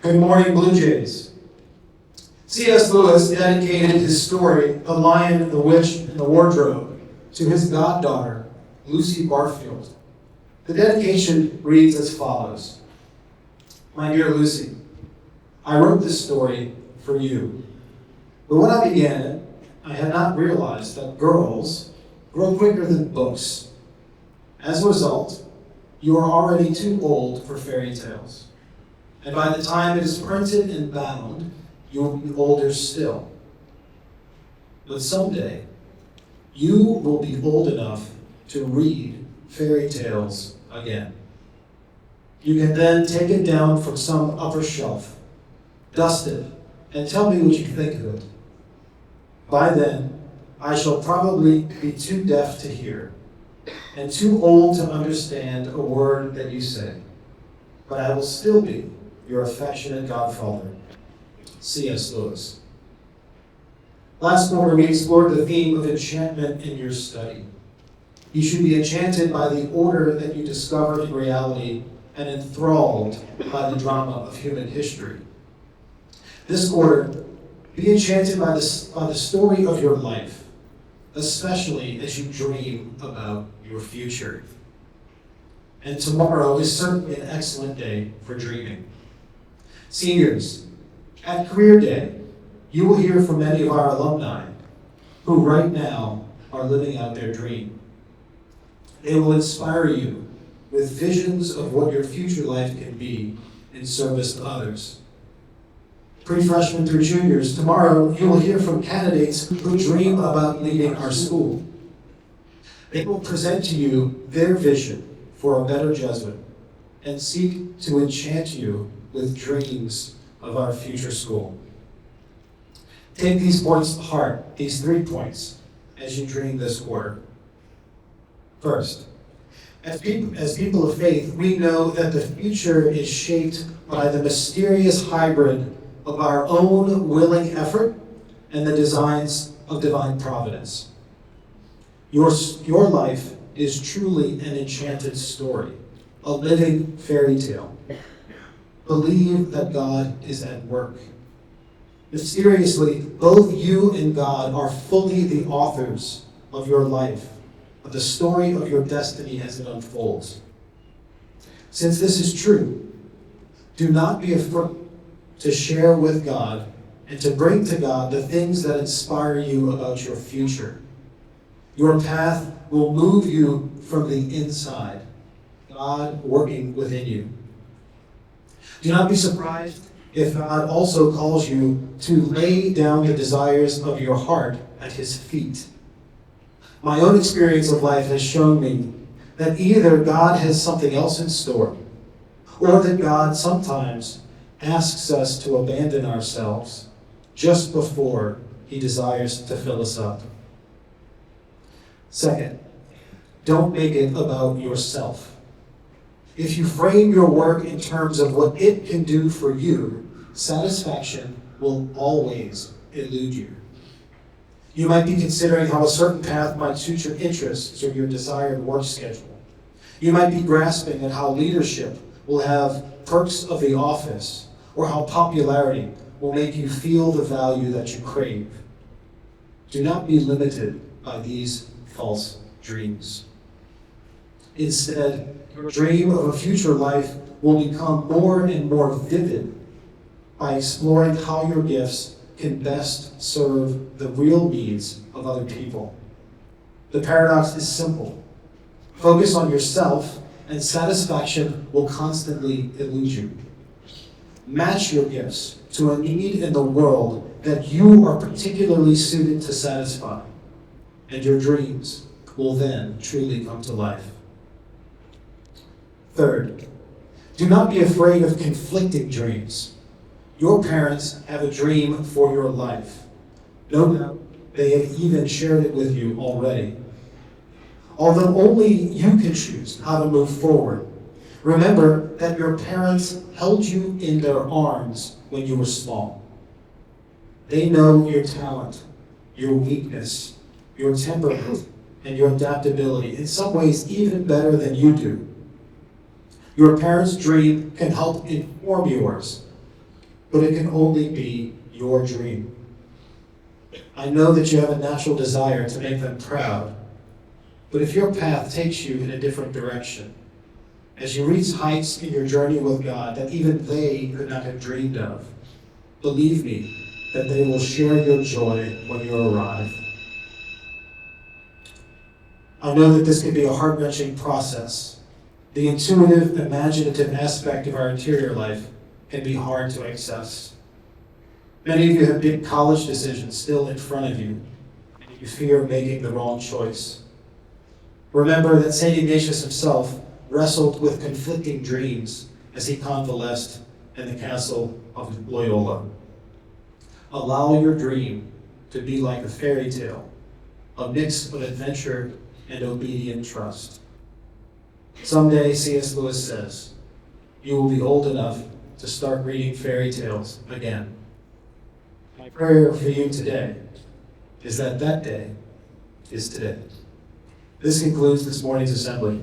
Good morning, Blue Jays. C.S. Lewis dedicated his story, The Lion, the Witch, and the Wardrobe, to his goddaughter, Lucy Barfield. The dedication reads as follows. My dear Lucy, I wrote this story for you. But when I began it, I had not realized that girls grow quicker than books. As a result, you are already too old for fairy tales. And by the time it is printed and bound, you will be older still. But someday, you will be old enough to read fairy tales again. You can then take it down from some upper shelf, dust it, and tell me what you think of it. By then, I shall probably be too deaf to hear, and too old to understand a word that you say. But I will still be your affectionate godfather, C.S. Lewis. Last quarter, we explored the theme of enchantment in your study. You should be enchanted by the order that you discover in reality and enthralled by the drama of human history. This quarter, be enchanted by the story of your life, especially as you dream about your future. And tomorrow is certainly an excellent day for dreaming. Seniors, at Career Day, you will hear from many of our alumni who right now are living out their dream. They will inspire you with visions of what your future life can be in service to others. Pre-freshmen through juniors, tomorrow you will hear from candidates who dream about leading our school. They will present to you their vision for a better Jesuit and seek to enchant you with dreams of our future school. Take these points to heart, these 3 points, as you dream this quarter. First, as people of faith, we know that the future is shaped by the mysterious hybrid of our own willing effort and the designs of divine providence. Your life is truly an enchanted story, a living fairy tale. Believe that God is at work. Mysteriously, both you and God are fully the authors of your life, of the story of your destiny as it unfolds. Since this is true, do not be afraid to share with God and to bring to God the things that inspire you about your future. Your path will move you from the inside, God working within you. Do not be surprised if God also calls you to lay down the desires of your heart at His feet. My own experience of life has shown me that either God has something else in store, or that God sometimes asks us to abandon ourselves just before He desires to fill us up. Second, don't make it about yourself. If you frame your work in terms of what it can do for you, satisfaction will always elude you. You might be considering how a certain path might suit your interests or your desired work schedule. You might be grasping at how leadership will have perks of the office, or how popularity will make you feel the value that you crave. Do not be limited by these false dreams. Instead, your dream of a future life will become more and more vivid by exploring how your gifts can best serve the real needs of other people. The paradox is simple. Focus on yourself, and satisfaction will constantly elude you. Match your gifts to a need in the world that you are particularly suited to satisfy, and your dreams will then truly come to life. Third, do not be afraid of conflicting dreams. Your parents have a dream for your life. No doubt they have even shared it with you already. Although only you can choose how to move forward, remember that your parents held you in their arms when you were small. They know your talent, your weakness, your temperament, and your adaptability, in some ways even better than you do. Your parents' dream can help inform yours, but it can only be your dream. I know that you have a natural desire to make them proud, but if your path takes you in a different direction, as you reach heights in your journey with God that even they could not have dreamed of, believe me that they will share your joy when you arrive. I know that this can be a heart-wrenching process. The intuitive, imaginative aspect of our interior life can be hard to access. Many of you have big college decisions still in front of you, and you fear making the wrong choice. Remember that St. Ignatius himself wrestled with conflicting dreams as he convalesced in the castle of Loyola. Allow your dream to be like a fairy tale, a mix of adventure and obedient trust. Someday, C.S. Lewis says, you will be old enough to start reading fairy tales again. My prayer for you today is that that day is today. This concludes this morning's assembly.